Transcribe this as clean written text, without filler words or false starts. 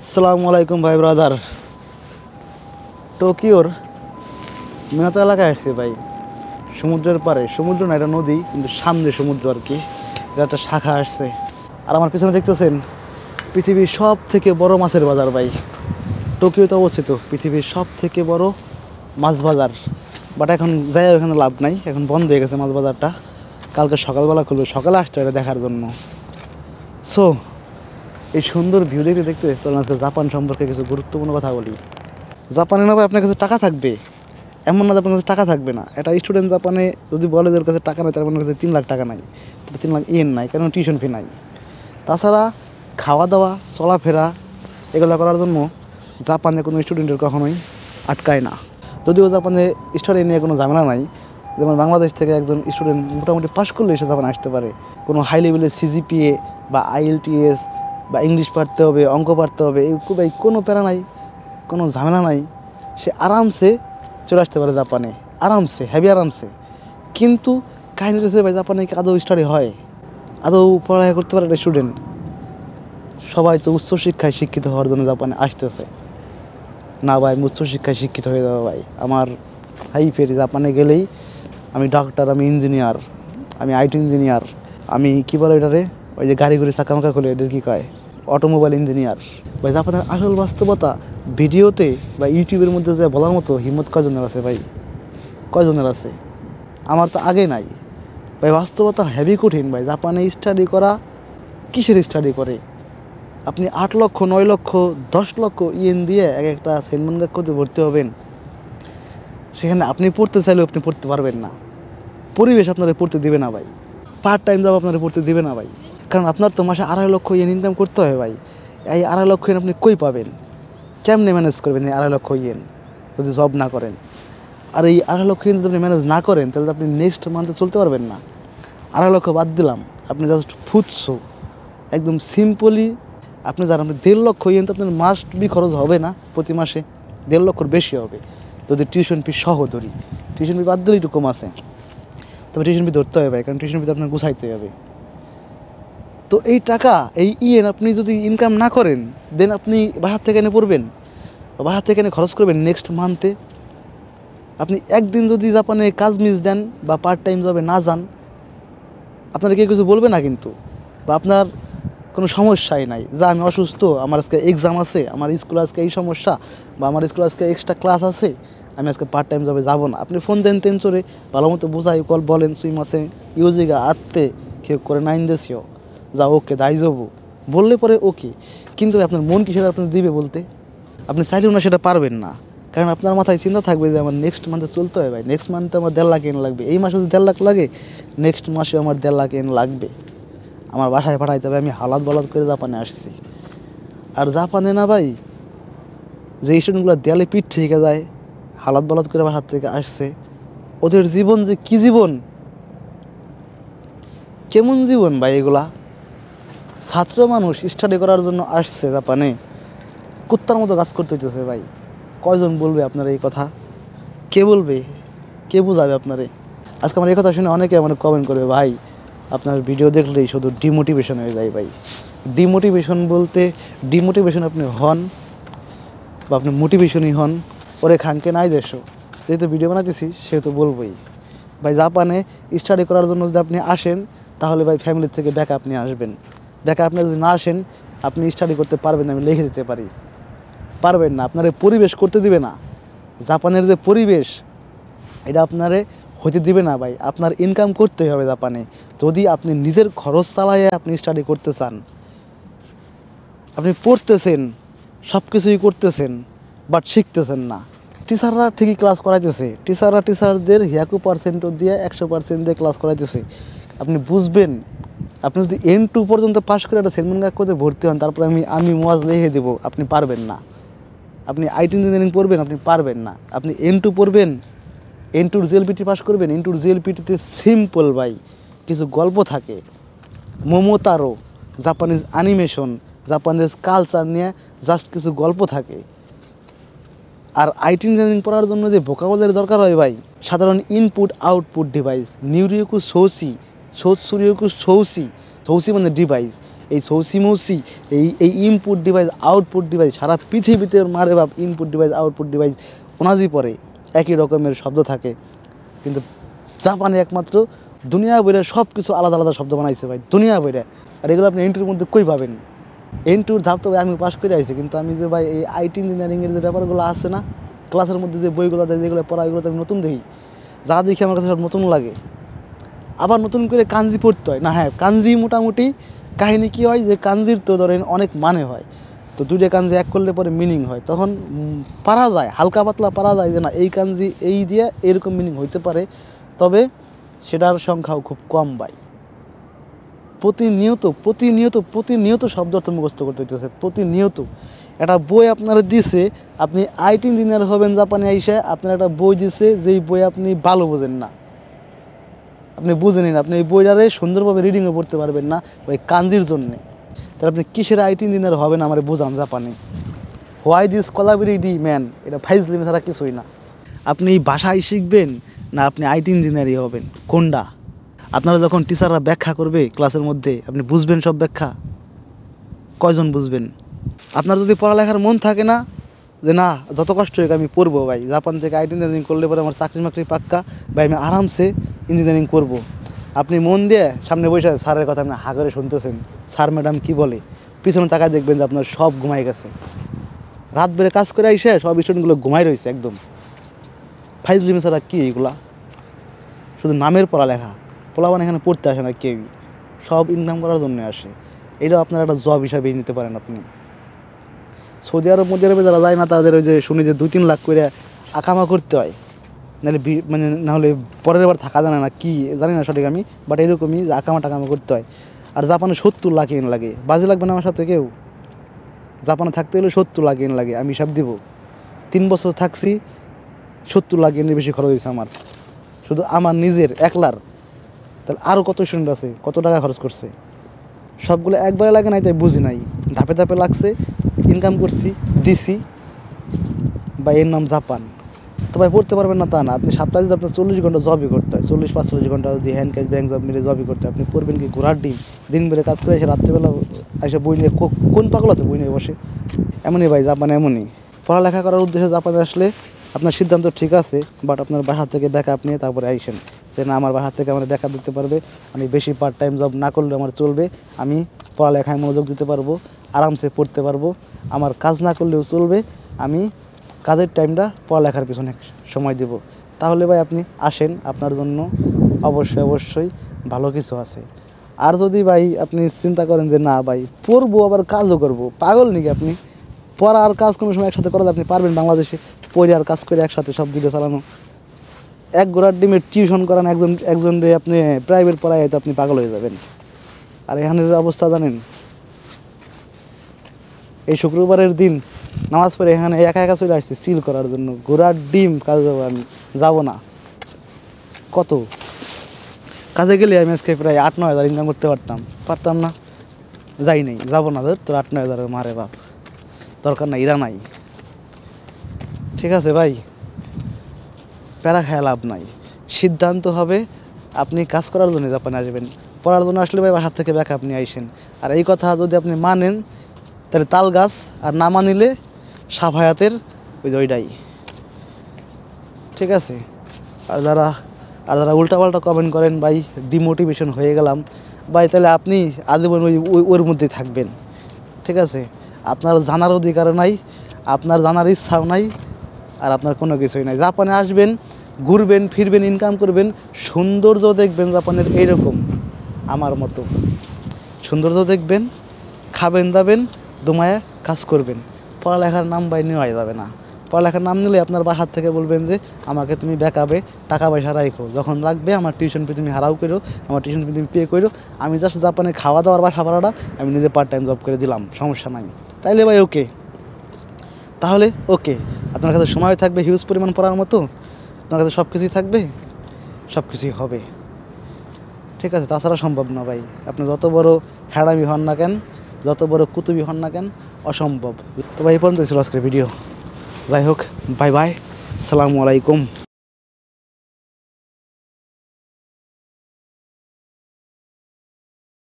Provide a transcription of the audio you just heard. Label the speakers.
Speaker 1: আসসালামু আলাইকুম ভাই ব্রাদার। টোকিওর মিনাতো এলাকায় আসছে ভাই, সমুদ্রের পাড়ে। সমুদ্র না, এটা নদী, কিন্তু সামনে সমুদ্র আর কি। এটা একটা শাখা আসছে। আর আমার পিছনে দেখতেছেন পৃথিবীর সব থেকে বড় মাছের বাজার ভাই। টোকিওতে অবস্থিত পৃথিবীর সব থেকে বড় মাছ বাজার। বাট এখন যাই ওখানে লাভ নাই, এখন বন্ধ হয়ে গেছে মাছ বাজারটা। কালকে সকালবেলা খুলবে, সকালে আসতে এটা দেখার জন্য। সো এই সুন্দর ভিউ দেখতে দেখতে চলুন আজকে জাপান সম্পর্কে কিছু গুরুত্বপূর্ণ কথা বলি। জাপানে না ভাই আপনার কাছে টাকা থাকবে, এমন না যে আপনার কাছে টাকা থাকবে না। একটা স্টুডেন্ট জাপানে যদি বলে যে ওর কাছে টাকা নেই, তার আপনার কাছে 3 লাখ টাকা নাই, 3 লাখ ইয়েন নাই, কারণ টিউশন ফি নাই। তাছাড়া খাওয়া দাওয়া চলাফেরা এগুলো করার জন্য জাপানে কোনো স্টুডেন্টের কখনোই আটকায় না। যদিও জাপানে স্টাডি নিয়ে কোনো ঝামেলা নাই। যেমন বাংলাদেশ থেকে একজন স্টুডেন্ট মোটামুটি পাশ করলে এসে জাপানে আসতে পারে। কোনো হাই লেভেলের সিজিপিএ বা আইএলটিএস বা ইংলিশ পারতে হবে, অঙ্ক পারতে হবে, এই ভাই কোনো প্যারা নাই, কোনো ঝামেলা নাই। সে আরামসে চলে আসতে পারে জাপানে, আরামসে, হেভি আরামসে। কিন্তু কাহিনী রয়েছে ভাই, জাপানে কি আদৌ স্টাডি হয়, আদৌ পড়ালেখা করতে পারে একটা স্টুডেন্ট? সবাই তো উচ্চশিক্ষায় শিক্ষিত হওয়ার জন্য জাপানে আসতেছে না ভাই। আমি উচ্চশিক্ষায় শিক্ষিত হয়ে যাবো ভাই, আমার হাই ফেরি জাপানে গেলেই আমি ডাক্তার, আমি ইঞ্জিনিয়ার, আমি আইটি ইঞ্জিনিয়ার, আমি কী বলে এটারে, ওই যে গাড়ি ঘুরে চাকামাকা খুলে এটার কী কয়, অটোমোবাইল ইঞ্জিনিয়ার। ভাই জাপানের আসল বাস্তবতা ভিডিওতে বা ইউটিউবের মধ্যে যে বলার মতো হিম্মত কয়জনের আছে ভাই? কয়জনের আছে? আমার তো আগে নাই ভাই। বাস্তবতা হেভি কঠিন ভাই। জাপানে স্টাডি করা, কিসের স্টাডি করে? আপনি 8 লক্ষ, 9 লক্ষ, 10 লক্ষ ইয়েন দিয়ে এক একটা সেনমনগাক্কুতে ভর্তি হবেন। সেখানে আপনি পড়তে চাইলেও আপনি পড়তে পারবেন না। পরিবেশ আপনারা পড়তে দেবে না ভাই। পার্ট টাইম জব আপনারা পড়তে দেবে না ভাই। কারণ আপনার তো মাসে 2.5 লক্ষ ইয়েন ইনকাম করতে হবে ভাই। এই 2.5 লক্ষ ইয়েন আপনি কই পাবেন? কেমনে ম্যানেজ করবেন এই 2.5 লক্ষ ইয়েন যদি জব না করেন? আর এই 2.5 লক্ষ ইয়েন যদি আপনি ম্যানেজ না করেন, তাহলে আপনি নেক্সট মান্থে চলতে পারবেন না। 2.5 লক্ষ বাদ দিলাম, আপনি জাস্ট ফুটছো একদম সিম্পলি। আপনি যার আপনি 1.5 লক্ষ ইয়েন তো আপনার মাস্ট বি খরচ হবে না প্রতি মাসে? 1.5 লক্ষর বেশি হবে যদি টিউশন ফি সহ ধরি। টিউশন ফি বাদ দিলে একটু কম আছে, তবে টিউশন ফি ধরতে হবে ভাই, কারণ টিউশন ফি তো আপনার গুছাইতে হবে। তো এই টাকা, এই ইয়েন আপনি যদি ইনকাম না করেন, দেন আপনি বাসার থেকে এনে পড়বেন, বাসার থেকে এনে খরচ করবেন নেক্সট মান্থে। আপনি একদিন যদি জাপানে কাজ মিস দেন বা পার্ট টাইম জবে না যান, আপনার কেউ কিছু বলবে না কিন্তু, বা আপনার কোনো সমস্যাই নাই। যা আমি অসুস্থ, আমার আজকে এক্সাম আছে, আমার স্কুলে আজকে এই সমস্যা, বা আমার স্কুলে আজকে এক্সট্রা ক্লাস আছে, আমি আজকে পার্ট টাইম জবে যাবো না। আপনি ফোন দেন চোরে, ভালো মতো বোঝাই কল বলেন, সুই মাসে ইউজিগা আত্মে কেউ করে 9 দেশিও যা ওকে দায় যাবো বললে পরে ওকে। কিন্তু আপনার মন কি সেটা আপনি দিবে বলতে? আপনি চাইলেও না সেটা পারবেন না, কারণ আপনার মাথায় চিন্তা থাকবে যে আমার নেক্সট মান্থে চলতে হবে ভাই। নেক্সট মান্থে আমার 1.5 লাখ এন লাগবে। এই মাসে যদি 1.5 লাখ লাগে, নেক্সট মাসে আমার 1.5 লাখ এন লাগবে। আমার বাসায় পাঠাইতে হবে। আমি হালাত বলাত করে জাপানে আসছি। আর জাপানে না ভাই, যে স্টুডেন্টগুলো দেয়ালে পিঠ থেকে যায়, হালাত বলাত করে বাসার থেকে আসছে, ওদের জীবন যে কী জীবন, কেমন জীবন ভাই এগুলা। ছাত্র মানুষ স্টাডি করার জন্য আসছে জাপানে, কুত্তার মতো কাজ করতে হইতেছে ভাই। কয়জন বলবে আপনার এই কথা? কে বলবে? কে বোঝাবে আপনারে? আজকে আমার এই কথা শুনে অনেকে আমার কমেন্ট করবে, ভাই আপনার ভিডিও দেখলেই শুধু ডিমোটিভেশন হয়ে যায় ভাই। ডিমোটিভেশন বলতে, ডিমোটিভেশন আপনি হন বা আপনি মোটিভেশনই হন, ওরে খানকে নাই দেশো। যেহেতু ভিডিও বানাতেছি সেহেতু বলবোই ভাই। জাপানে স্টাডি করার জন্য যদি আপনি আসেন, তাহলে ভাই ফ্যামিলির থেকে ব্যাকআপ নিয়ে আসবেন। ব্যাকআপ নিয়ে যদি না আসেন, আপনি স্টাডি করতে পারবেন না, আমি লিখে দিতে পারি। পারবেন না, আপনার পরিবেশ করতে দিবে না। জাপানের যে পরিবেশ, এটা আপনারে হইতে দিবে না ভাই। আপনার ইনকাম করতেই হবে জাপানে, যদি আপনি নিজের খরচ চালায় আপনি স্টাডি করতে চান। আপনি পড়তেছেন, সব কিছুই করতেছেন, বাট শিখতেছেন না। টিচাররা ঠিকই ক্লাস করাইতেছে, টিচাররা টিচারদের হিয়াকু পার্সেন্ট দিয়ে 100% দিয়ে ক্লাস করাইতেছে। আপনি বুঝবেন, আপনি যদি N2 পর্যন্ত পাশ করে একটা সেনমনগাক্কুতে ভর্তি হন, তারপরে আমি মোয়াজ লিখে দেবো, আপনি পারবেন না। আপনি আইটি ইঞ্জিনিয়ারিং পড়বেন, আপনি পারবেন না। আপনি N2 পড়বেন, N2 জিএলপিটি পাস করবেন। N2 জিএলপিটিতে সিম্পল ভাই কিছু গল্প থাকে, মোমোতারো, জাপানিজ অ্যানিমেশন, জাপানিজ কালচার নিয়ে জাস্ট কিছু গল্প থাকে। আর আইটি ইঞ্জিনিয়ারিং পড়ার জন্য যে ভোকাবুলারি দরকার হয় ভাই, সাধারণ ইনপুট আউটপুট ডিভাইস, নিউরিওকু সৌসি, সোৎসুরিওকু সৌসি, সৌসি মানে ডিভাইস, এই সৌসি মৌসি এই ইনপুট ডিভাইস আউটপুট ডিভাইস সারা পৃথিবীতে মারে বাপ ইনপুট ডিভাইস আউটপুট ডিভাইস ওনাদি পরে একই রকমের শব্দ থাকে, কিন্তু জাপানে একমাত্র দুনিয়া বইরে সব কিছু আলাদা আলাদা শব্দ বানাইছে ভাই, দুনিয়া বইরে। আর এগুলো আপনি এন্টুর মধ্যে কই পাবেন? এন্টুর ধাপ তো ভাই আমি পাস করে আইছি, কিন্তু আমি যে ভাই এই আইটি ইঞ্জিনিয়ারিংয়ের যে ব্যাপারগুলো আছে না, ক্লাসের মধ্যে যে বইগুলো দেয় যেগুলো পড়া, এগুলো তো আমি নতুন দেখি, যা দেখি আমার কাছে সব নতুন লাগে। আবার নতুন করে কাঞ্জি পড়তে হয় না। হ্যাঁ, কাঞ্জি মোটামুটি কাহিনী কী হয় যে কাঞ্জির তো ধরেন অনেক মানে হয়, তো দুইটা কাঞ্জি এক করলে পরে মিনিং হয়, তখন পারা যায়, হালকা পাতলা পারা যায় যে না এই কাঞ্জি এই দিয়ে এরকম মিনিং হইতে পারে, তবে সেটার সংখ্যাও খুব কম ভাই। প্রতিনিয়ত প্রতিনিয়ত প্রতিনিয়ত শব্দ অর্থ মুখস্থ করতে হইতেছে, প্রতিনিয়ত। একটা বই আপনারা দিছে, আপনি আইটি ইঞ্জিনিয়ার হবেন জাপানে আইসা, আপনার একটা বই দিছে যেই বই আপনি ভালো বোঝেন না, আপনি বুঝেন না, আপনি এই বইটারে সুন্দরভাবে রিডিংও পড়তে পারবেন না ওই কাঞ্জির জন্যে, তাহলে আপনি কিসের আইটি ইঞ্জিনিয়ার হবেন আমার বোঝান জাপানে। হোয়াই দিস কোলাবিলিটি ম্যান, এটা ফাইজলিম ছাড়া কিছুই না। আপনি ভাষাই শিখবেন না আপনি আইটি ইঞ্জিনিয়ারই হবেন, কোনটা? আপনারা যখন টিচাররা ব্যাখ্যা করবে ক্লাসের মধ্যে, আপনি বুঝবেন সব ব্যাখ্যা? কয়জন বুঝবেন? আপনার যদি পড়ালেখার মন থাকে না, যে না যত কষ্ট হোক আমি পড়বো ভাই, জাপান থেকে আইটি ইঞ্জিনিয়ারিং করলে পরে আমার চাকরি মাকরি পাক্কা ভাই, আমি আরামসে ইঞ্জিনিয়ারিং করব। আপনি মন দিয়ে সামনে বসে স্যারের কথা আপনি হা করে শুনতেছেন, স্যার ম্যাডাম কী বলে, পিছনে তাকায় দেখবেন যে আপনার সব ঘুমাই গেছে, রাত বেড়ে কাজ করে আইসে সব স্টুডেন্টগুলো ঘুমাই রয়েছে একদম। ফাইজলিমি ছাড়া কী এইগুলা? শুধু নামের পড়ালেখা, পোলাবান এখানে পড়তে আসে না কেউই, সব ইনকাম করার জন্য আসে। এটাও আপনার একটা জব হিসাবেই নিতে পারেন আপনি। সৌদি আরব মৌদি আরবে যারা যায় না তাদের ওই যে শুনি যে 2-3 লাখ করে আকামা করতে হয়, নাহলে মানে নাহলে পরের বার থাকা জানে না, কি জানি না সঠিক আমি, বাট এরকমই যে আকামা টাকামা করতে হয়। আর জাপানে 70 লাখ ইন লাগে, বাজে লাগবে না আমার সাথে কেউ? জাপানে থাকতে হলে 70 লাখ ইন লাগে, আমি হিসাব দিব। 3 বছর থাকছি, 70 লাখ ইনের বেশি খরচ হয়েছে আমার, শুধু আমার নিজের একলার। তাহলে আরও কত স্টুডেন্ট আছে, কত টাকা খরচ করছে? সবগুলো একবারে লাগে নাই, তাই বুঝি নাই, ধাপে ধাপে লাগছে, ইনকাম করছি, দিছি, বা এর নাম জাপান। তো ভাই পড়তে পারবেন না তা না, আপনি সপ্তাহে যদি আপনার 40 ঘন্টা জবই করতে হয়, 40-45 ঘন্টা যদি হ্যান্ড ক্যাশ ব্যাংক জব মিলে জবই করতে হয়, আপনি পড়বেন কি ঘোড়ার ডিম? দিন বেড়ে কাজ করে এসে রাত্রিবেলা এসে বই নিয়ে, কোন পাগল আছে বই নিয়ে বসে? এমনই ভাই জাপানে, এমনই। পড়ালেখা করার উদ্দেশ্যে জাপানে আসলে আপনার সিদ্ধান্ত ঠিক আছে, বাট আপনার বাসা থেকে ব্যাকআপ নিয়ে তারপরে আইসেন, যে না আমার বাসা থেকে আমার ব্যাকআপ দিতে পারবে, আমি বেশি পার্ট টাইম জব না করলে আমার চলবে, আমি পড়ালেখায় মনোযোগ দিতে পারবো, আরামসে পড়তে পারবো, আমার কাজ না করলেও চলবে, আমি কাজের টাইমটা পড়ালেখার পিছনে সময় দেব। তাহলে ভাই আপনি আসেন, আপনার জন্য অবশ্যই অবশ্যই ভালো কিছু আছে। আর যদি ভাই আপনি চিন্তা করেন যে না ভাই পড়বো আবার কাজও করবো, পাগল নাকি আপনি? পড়া আর কাজ কোনো সময় একসাথে করা আপনি পারবেন বাংলাদেশে? পড়ে আর কাজ করে একসাথে সব দিকে চালানো? এক ঘোড়ার ডিমের টিউশন করান একজন রে আপনি প্রাইভেট পড়ায়, তো আপনি পাগল হয়ে যাবেন। আর এখানের অবস্থা জানেন, এই শুক্রবারের দিন নামাজ পড়ে এখানে একা একা চলে আসছি সিল করার জন্য, ঘোড়ার ডিম কাজে যাবো, আমি যাবো না। কত কাজে গেলে আমি আজকে প্রায় 8-9 হাজার ইনকাম করতে পারতাম না, যাই নাই, যাবো না। ধর তোর 8-9 হাজারের মারে বাপ, দরকার নাই, ইরা নাই। ঠিক আছে ভাই, প্যারা খেয়া লাভ নাই। সিদ্ধান্ত হবে আপনি কাজ করার জন্য জাপানে আসবেন, পড়ার জন্য আসলে ভাই বাসার থেকে ব্যাক আপনি আইসেন। আর এই কথা যদি আপনি মানেন তাহলে তাল গাছ, আর না মানিলে সাফায়াতের ওইটাই। ঠিক আছে? আর যারা উল্টাপাল্টা কমেন্ট করেন ভাই ডিমোটিভেশন হয়ে গেলাম ভাই, তাহলে আপনি আজীবন ওর মধ্যেই থাকবেন। ঠিক আছে? আপনার জানার অধিকার নাই, আপনার জানার ইচ্ছাও নাই, আর আপনার কোনো কিছুই নাই। জাপানে আসবেন, ঘুরবেন ফিরবেন, ইনকাম করবেন, সৌন্দর্য দেখবেন জাপানের এইরকম আমার মতো সৌন্দর্য দেখবেন, খাবেন দাবেন, দমায়ে কাজ করবেন। পড়ালেখার নাম ভাই নেওয়া যাবে না। পড়ালেখার নাম নিলে আপনার বাসার থেকে বলবেন যে আমাকে তুমি ব্যাকআপে টাকা পয়সা রাখো, যখন লাগবে আমার টিউশন ফি তুমি হারাও করো, আমার টিউশন ফি তুমি পে করো, আমি জাস্ট জাপানে খাওয়া দাওয়ার বাসা ভাড়াটা আমি নিজে পার্ট টাইম জব করে দিলাম, সমস্যা নাই। তাইলে ভাই ওকে, তাহলে ওকে, আপনার কাছে সময় থাকবে হিউজ পরিমাণ পড়ার মতো, আপনার কাছে সব কিছুই থাকবে, সব কিছুই হবে। ঠিক আছে? তাছাড়া সম্ভব না ভাই, আপনি যত বড় হ্যাড়ামি হন না কেন, যত বড় কুতুবি হন না কেন, অসম্ভব। তো ভাই এই পর্যন্ত ছিল আজকের ভিডিও। যাই হোক, বাই বাই, আসসালামু আলাইকুম।